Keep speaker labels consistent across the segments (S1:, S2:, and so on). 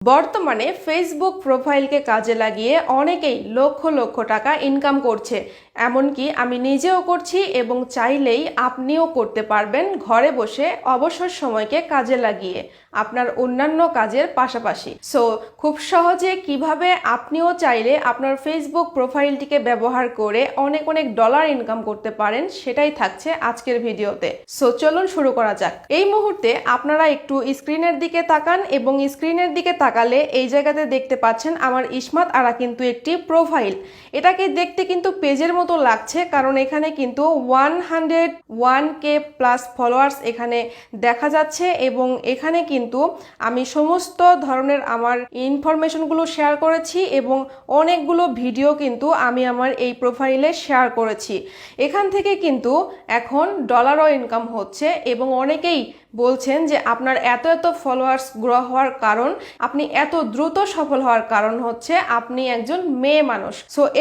S1: বর্তমানে ফেসবুক প্রোফাইলকে কাজে লাগিয়ে অনেকেই লক্ষ লক্ষ টাকা ইনকাম করছে। এমনকি আমি নিজেও করছি এবং চাইলেই আপনিও করতে পারবেন ঘরে বসে অবসর সময়কে কাজে লাগিয়ে আপনার অন্যান্য কাজের পাশাপাশি। খুব সহজে কিভাবে আপনিও চাইলে আপনার ফেসবুক প্রোফাইলটিকে ব্যবহার করে অনেক অনেক ডলার ইনকাম করতে পারেন সেটাই থাকছে আজকের ভিডিওতে। চলুন শুরু করা যাক। এই মুহূর্তে আপনারা একটু স্ক্রিনের দিকে তাকান এবং স্ক্রিনের দিকে তাকালে এই জায়গাতে দেখতে পাচ্ছেন আমার ইসমাত আরা কিন্তু একটি প্রোফাইল। এটাকে দেখতে কিন্তু পেজের মতো লাগছে, কারণ এখানে কিন্তু 101K প্লাস ফলোয়ার্স এখানে দেখা যাচ্ছে এবং এখানে কিন্তু আমি সমস্ত ধরনের আমার ইনফরমেশনগুলো শেয়ার করেছি এবং অনেকগুলো ভিডিও কিন্তু আমি আমার এই প্রোফাইলে শেয়ার করেছি। এখান থেকে কিন্তু এখন ডলারও ইনকাম হচ্ছে এবং অনেকেই বলছেন যে আপনার এত এত ফলোয়ার্স গ্রো হওয়ার কারণ, আপনি এত দ্রুত সফল হওয়ার কারণ হচ্ছে আপনি একজন মেয়ে মানুষ।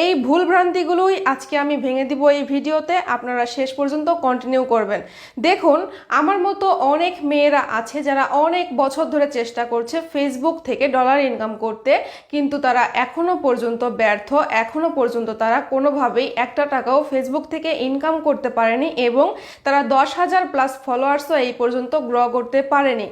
S1: এই ভুল ভ্রান্তিগুলোই আজকে আমি ভেঙে দিব এই ভিডিওতে, আপনারা শেষ পর্যন্ত কন্টিনিউ করবেন। দেখুন, আমার মতো অনেক মেয়েরা আছে যারা অনেক বছর ধরে চেষ্টা করছে ফেসবুক থেকে ডলার ইনকাম করতে, কিন্তু তারা এখনো পর্যন্ত ব্যর্থ। এখনো পর্যন্ত তারা কোনোভাবেই একটা টাকাও ফেসবুক থেকে ইনকাম করতে পারেনি এবং তারা 10,000 প্লাস ফলোয়ার্সও এই পর্যন্ত গ্রো করতে পারেনি।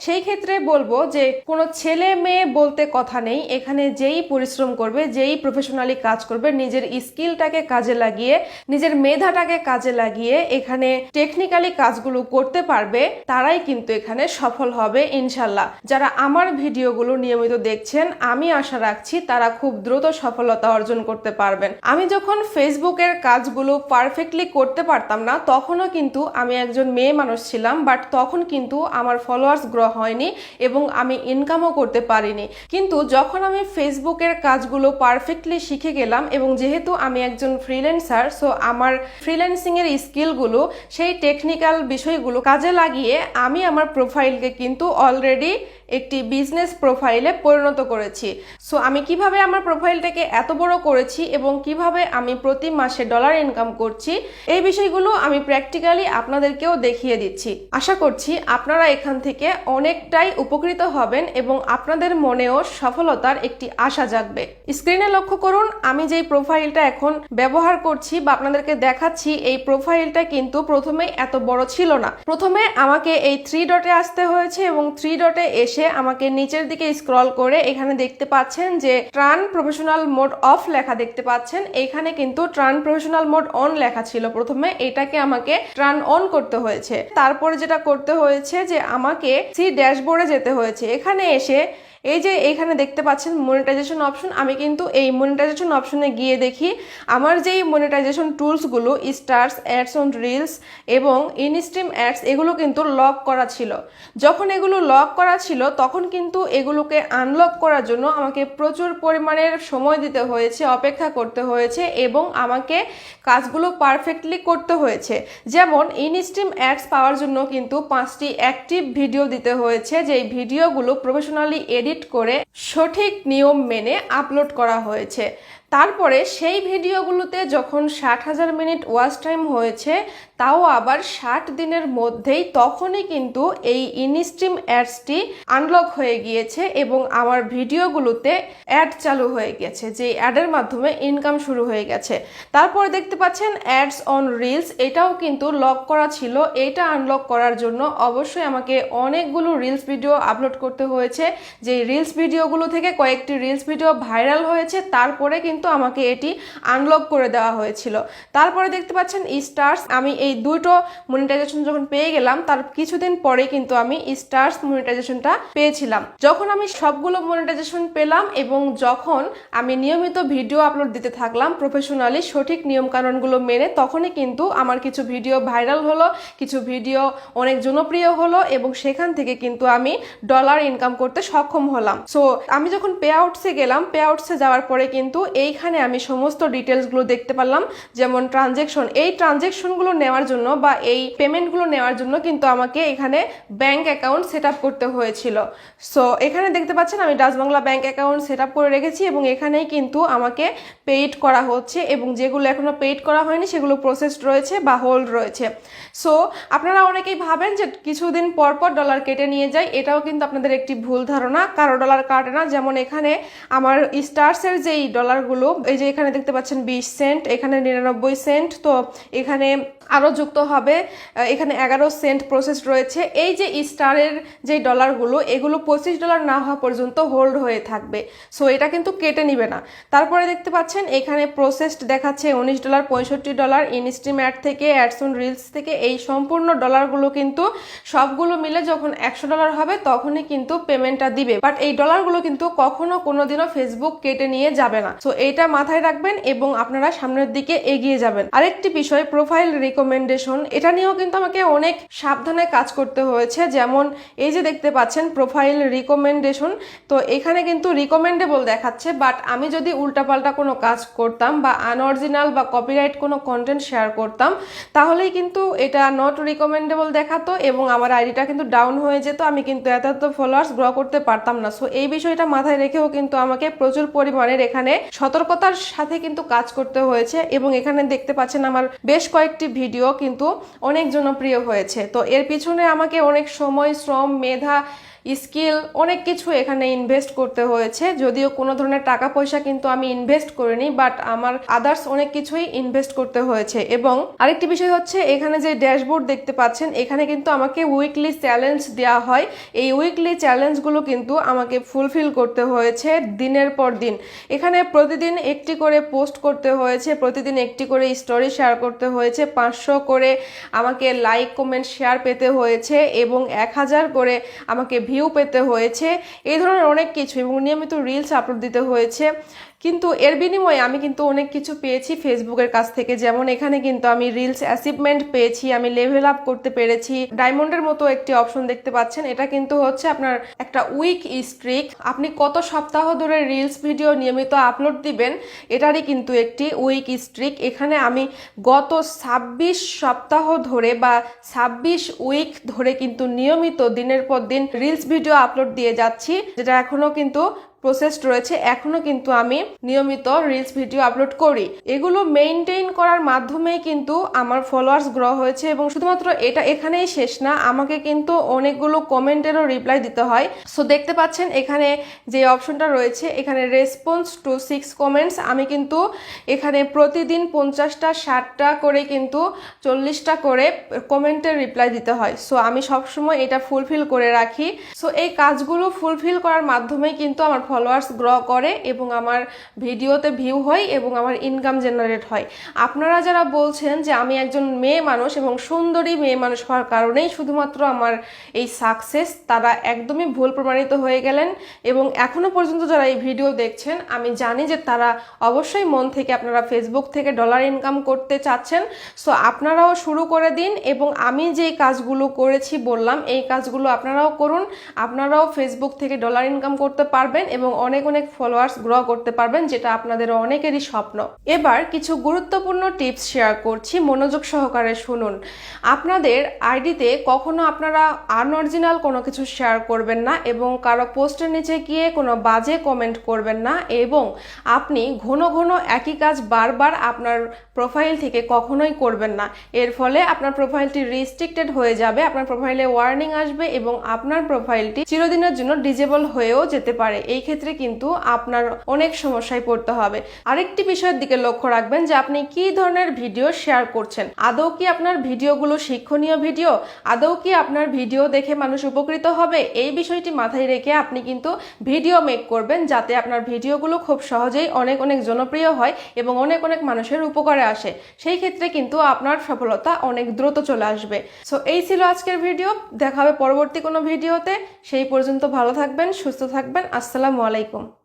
S1: সেই ক্ষেত্রে বলবো যে কোনো ছেলে মেয়ে বলতে কথা নেই, এখানে যেই পরিশ্রম করবে, যেই প্রফেশনালি কাজ করবে, নিজের স্কিলটাকে কাজে লাগিয়ে, নিজের মেধাটাকে কাজে লাগিয়ে এখানে টেকনিক্যালি কাজগুলো করতে পারবে, তারাই কিন্তু এখানে সফল হবে ইনশাল্লাহ। যারা আমার ভিডিওগুলো নিয়মিত দেখছেন, আমি আশা রাখছি তারা খুব দ্রুত সফলতা অর্জন করতে পারবেন। আমি যখন ফেসবুকের কাজগুলো পারফেক্টলি করতে পারতাম না, তখনও কিন্তু আমি একজন মেয়ে মানুষ ছিলাম, বাট তখন কিন্তু আমার ফলোয়ার্স গ্রো হয়নি এবং আমি ইনকামও করতে পারিনি। কিন্তু যখন আমি ফেসবুকের কাজগুলো পারফেক্টলি শিখে গেলাম এবং যেহেতু আমি একজন ফ্রিল্যান্সার, আমার ফ্রিল্যান্সিং এর স্কিলগুলো, সেই টেকনিক্যাল বিষয়গুলো কাজে লাগিয়ে আমি আমার প্রোফাইলকে কিন্তু অলরেডি একটি বিজনেস প্রোফাইলে পরিণত করেছি। আমি কিভাবে আমার প্রোফাইলটাকে এত বড় করেছি এবং কিভাবে আমি প্রতি মাসে ডলার ইনকাম করছি, এই বিষয়গুলো আমি প্র্যাকটিক্যালি আপনাদেরকেও দেখিয়ে দিচ্ছি। আশা করছি আপনারা এখান থেকে অনেকটাই উপকৃত হবেন এবং আপনাদের মনেও সফলতার একটি আশা জাগবে। স্ক্রিনে লক্ষ্য করুন, আমি যেই প্রোফাইলটা এখন ব্যবহার করছি বা আপনাদেরকে দেখাচ্ছি, এই প্রোফাইলটা কিন্তু প্রথমে এত বড় ছিল না। প্রথমে আমাকে এই 3 ডটে আসতে হয়েছে এবং 3 ডটে এসে আমাকে নিচের দিকে স্ক্রল করে এখানে দেখতে পাচ্ছেন যে ট্রান প্রফেশনাল মোড অফ লেখা দেখতে পাচ্ছেন। এখানে কিন্তু ট্রান প্রফেশনাল মোড অন লেখা ছিল প্রথমে, এটাকে আমাকে ট্রান অন করতে হয়েছে। তারপরে যেটা করতে হয়েছে যে আমাকে সি ড্যাশবোর্ডে যেতে হয়েছে। এখানে এসে এই যে এখানে দেখতে পাচ্ছেন মনিটাইজেশন অপশন, আমি কিন্তু এই মনিটাইজেশন অপশনে গিয়ে দেখি আমার যেই মনিটাইজেশন টুলসগুলো, স্টার্স, অ্যাডস অন রিলস এবং ইনস্ট্রিম অ্যাডস, এগুলো কিন্তু লক করা ছিল। যখন এগুলো লক করা ছিল তখন কিন্তু এগুলোকে আনলক করার জন্য আমাকে প্রচুর পরিমাণের সময় দিতে হয়েছে, অপেক্ষা করতে হয়েছে এবং আমাকে কাজগুলো পারফেক্টলি করতে হয়েছে। যেমন ইনস্ট্রিম অ্যাডস পাওয়ার জন্য কিন্তু 5টি অ্যাক্টিভ ভিডিও দিতে হয়েছে, যেই ভিডিওগুলো প্রফেশনালি এডিট করে সঠিক নিয়ম মেনে আপলোড করা হয়েছে। তারপরে সেই ভিডিওগুলোতে যখন 60,000 মিনিট ওয়াচ টাইম হয়েছে, তাও আবার 60 দিনের মধ্যেই, তখনই কিন্তু এই ইনস্ট্রিম অ্যাডসটি আনলক হয়ে গিয়েছে এবং আমার ভিডিওগুলোতে অ্যাড চালু হয়ে গেছে, যে অ্যাডের মাধ্যমে ইনকাম শুরু হয়ে গেছে। তারপরে দেখতে পাচ্ছেন অ্যাডস অন রিলস, এটাও কিন্তু লক করা ছিল। এটা আনলক করার জন্য অবশ্যই আমাকে অনেকগুলো রিলস ভিডিও আপলোড করতে হয়েছে, যে রিলস ভিডিওগুলো থেকে কয়েকটি রিলস ভিডিও ভাইরাল হয়েছে, তারপরে কিন্তু আমাকে এটি আনলক করে দেওয়া হয়েছিল। তারপরে দেখতে পাচ্ছেন স্টার্স, আমি এই দুটো মনিটাইজেশন যখন পেয়ে গেলাম, তার কিছুদিন পরে কিন্তু আমি স্টার্স মনিটাইজেশনটা পেয়েছিলাম। যখন আমি সবগুলো মনিটাইজেশন পেলাম এবং যখন আমি নিয়মিত ভিডিও আপলোড দিতে থাকলাম প্রফেশনালি সঠিক নিয়ম কানুনগুলো মেনে, তখনই কিন্তু আমার কিছু ভিডিও ভাইরাল হলো, কিছু ভিডিও অনেক জনপ্রিয় হলো এবং সেখান থেকে কিন্তু আমি ডলার ইনকাম করতে সক্ষম হলাম। আমি যখন পে আউটসে গেলাম, পে আউটসে যাওয়ার পরে কিন্তু এই এইখানে আমি সমস্ত ডিটেলসগুলো দেখতে পারলাম, যেমন ট্রানজ্যাকশন। এই ট্রানজ্যাকশনগুলো নেওয়ার জন্য বা এই পেমেন্টগুলো নেওয়ার জন্য কিন্তু আমাকে এখানে ব্যাংক অ্যাকাউন্ট সেট আপ করতে হয়েছিল। সো এখানে দেখতে পাচ্ছেন আমি Dutch Bangla bank account set up করে রেখেছি এবং এখানেই কিন্তু আমাকে পেইড করা হচ্ছে এবং যেগুলো এখনো পেইড করা হয়নি সেগুলো প্রসেসড রয়েছে বা হোল্ড রয়েছে। সো আপনারা অনেকেই ভাবেন যে কিছুদিন পর পর ডলার কেটে নিয়ে যায়, এটাও কিন্তু আপনাদের একটি ভুল ধারণা। কারো ডলার কাটে না। যেমন এখানে আমার স্টার্সের যেই ডলারগুলো, এই যে এখানে দেখতে পাচ্ছেন 20 সেন্ট, এখানে 99 সেন্ট, তো এখানে আরও যুক্ত হবে, এখানে 11 সেন্ট প্রসেস রয়েছে। এই যে স্টারের যে ডলারগুলো, এগুলো $25 না হওয়া পর্যন্ত হোল্ড হয়ে থাকবে। সো এটা কিন্তু কেটে নিবে না। তারপরে দেখতে পাচ্ছেন এখানে প্রসেসড দেখাচ্ছে $19, $65 ইনস্ট্রিম অ্যাড থেকে, অ্যাডস অন রিলস থেকে। এই সম্পূর্ণ ডলারগুলো কিন্তু সবগুলো মিলে যখন $100 হবে তখনই কিন্তু পেমেন্টটা দিবে। বাট এই ডলারগুলো কিন্তু কখনো কোনোদিনও ফেসবুক কেটে নিয়ে যাবে না। সো এইটা মাথায় রাখবেন এবং আপনারা সামনের দিকে এগিয়ে যাবেন। আরেকটি বিষয়, প্রোফাইল রিকমেন্ডেশন, এটা নিয়েও কিন্তু আমাকে অনেক সাবধানে কাজ করতে হয়েছে। যেমন এই যে দেখতে পাচ্ছেন প্রোফাইল রিকমেন্ডেশন, তো এখানে কিন্তু রিকমেন্ডেবল দেখাচ্ছে, বাট আমি যদি উল্টাপাল্টা কোনো কাজ করতাম বা আনঅরিজিনাল বা কপিরাইট কোনো কন্টেন্ট শেয়ার করতাম তাহলেই কিন্তু এটা নট রিকমেন্ডেবল দেখাতো এবং আমার আইডিটা কিন্তু ডাউন হয়ে যেত। আমি কিন্তু এত ফলোয়ার্স গ্রো করতে পারতাম না। সো এই বিষয়টা মাথায় রেখেও কিন্তু আমাকে প্রচুর পরিমাণের এখানে সতর্কতার সাথে কিন্তু কাজ করতে হয়েছে এবং এখানে দেখতে পাচ্ছেন আমার বেশ কয়েকটি ভিডিও কিন্তু অনেক জনপ্রিয় হয়েছে। তো এর পিছনে আমাকে অনেক সময়, শ্রম, মেধা, স্কিল, অনেক কিছু এখানে ইনভেস্ট করতে হয়েছে। যদিও কোনো ধরনের টাকা পয়সা কিন্তু আমি ইনভেস্ট করিনি, বাট আমার আদার্স অনেক কিছুই ইনভেস্ট করতে হয়েছে। এবং আরেকটি বিষয় হচ্ছে এখানে যে ড্যাশবোর্ড দেখতে পাচ্ছেন, এখানে কিন্তু আমাকে উইকলি চ্যালেঞ্জ দেওয়া হয়। এই উইকলি চ্যালেঞ্জগুলো কিন্তু আমাকে ফুলফিল করতে হয়েছে দিনের পর দিন। এখানে প্রতিদিন একটি করে পোস্ট করতে হয়েছে, প্রতিদিন একটি করে স্টোরি শেয়ার করতে হয়েছে, 500 করে আমাকে লাইক, কমেন্ট, শেয়ার পেতে হয়েছে এবং 1000 করে আমাকে ভিউ পেতে হয়েছে, এই ধরনের অনেক কিছু, এবং নিয়মিত রিলস আপলোড দিতে হয়েছে। কিন্তু এর বিনিময়ে আমি কিন্তু অনেক কিছু পেয়েছি ফেসবুকের কাছ থেকে। যেমন এখানে কিন্তু আমি রিলস অ্যাচিভমেন্ট পেয়েছি, আমি লেভেল আপ করতে পেরেছি, ডায়মন্ডের মতো একটি অপশন দেখতে পাচ্ছেন। এটা কিন্তু হচ্ছে আপনার একটা উইক স্ট্রিক, আপনি কত সপ্তাহ ধরে রিলস ভিডিও নিয়মিত আপলোড দিবেন এটারই কিন্তু একটি উইক স্ট্রিক। এখানে আমি গত 26 সপ্তাহ ধরে বা 26 উইক ধরে কিন্তু নিয়মিত দিনের পর দিন রিলস ভিডিও আপলোড দিয়ে যাচ্ছি, যেটা এখনো কিন্তু প্রসেসড রয়েছে। এখনো কিন্তু আমি নিয়মিত রিলস ভিডিও আপলোড করি। এগুলো মেইনটেইন করার মাধ্যমেই কিন্তু আমার ফলোয়ার্স গ্রো হয়েছে। এবং শুধুমাত্র এটা এখানেই শেষ না, আমাকে কিন্তু অনেকগুলো কমেন্টেরও রিপ্লাই দিতে হয়। সো দেখতে পাচ্ছেন এখানে যে অপশনটা রয়েছে, এখানে রেসপন্স টু 6 কমেন্টস, আমি কিন্তু এখানে প্রতিদিন 50টা 60টা করে কিন্তু 40টা করে কমেন্টের রিপ্লাই দিতে হয়। সো আমি সবসময় এটা ফুলফিল করে রাখি। সো এই কাজগুলো ফুলফিল করার মাধ্যমেই কিন্তু আমার ফলোয়ার্স গ্রো করে এবং আমার ভিডিওতে ভিউ হয় এবং আমার ইনকাম জেনারেট হয়। আপনারা যারা বলছেন যে আমি একজন মেয়ে মানুষ এবং সুন্দরী মেয়ে মানুষ হওয়ার কারণেই শুধুমাত্র আমার এই সাকসেস, তারা একদমই ভুল প্রমাণিত হয়ে গেলেন। এবং এখনো পর্যন্ত যারা এই ভিডিও দেখছেন, আমি জানি যে তারা অবশ্যই মন থেকে আপনারা ফেসবুক থেকে ডলার ইনকাম করতে চাচ্ছেন। সো আপনারাও শুরু করে দিন এবং আমি যে কাজগুলো করেছি বললাম, এই কাজগুলো আপনারাও করুন। আপনারাও ফেসবুক থেকে ডলার ইনকাম করতে পারবেন এবং অনেক অনেক ফলোয়ার্স গ্রো করতে পারবেন, যেটা আপনাদের অনেকেরই স্বপ্ন। এবার কিছু গুরুত্বপূর্ণ টিপস শেয়ার করছি, মনোযোগ সহকারে শুনুন। আপনাদের আইডিতে কখনো আপনারা আনঅরিজিনাল কোনো কিছু শেয়ার করবেন না এবং কারো পোস্টের নিচে গিয়ে কোনো বাজে কমেন্ট করবেন না এবং আপনি ঘন ঘন একই কাজ বারবার আপনার প্রোফাইল থেকে কখনোই করবেন না। এর ফলে আপনার প্রোফাইলটি রেস্ট্রিক্টেড হয়ে যাবে, আপনার প্রোফাইলে ওয়ার্নিং আসবে এবং আপনার প্রোফাইলটি চিরদিনের জন্য ডিজেবল হয়েও যেতে পারে। এই ক্ষেত্রে কিন্তু আপনার অনেক সমস্যায় পড়তে হবে। আরেকটি বিষয়ের দিকে লক্ষ্য রাখবেন যে আপনি কি ধরনের ভিডিও শেয়ার করছেন। আদৌ কি আপনার ভিডিওগুলো শিক্ষণীয় ভিডিও? আদৌ কি আপনার ভিডিও দেখে মানুষ উপকৃত হবে? এই বিষয়টি মাথায় রেখে আপনি কিন্তু ভিডিও মেক করবেন, যাতে আপনার ভিডিওগুলো খুব সহজেই অনেক অনেক জনপ্রিয় হয় এবং অনেক অনেক মানুষের উপকারে আসে। সেই ক্ষেত্রে কিন্তু আপনার সফলতা অনেক দ্রুত চলে আসবে। সো এই ছিল আজকের ভিডিও। দেখা হবে পরবর্তী কোনো ভিডিওতে। সেই পর্যন্ত ভালো থাকবেন, সুস্থ থাকবেন। আসসালামু আলাইকুম।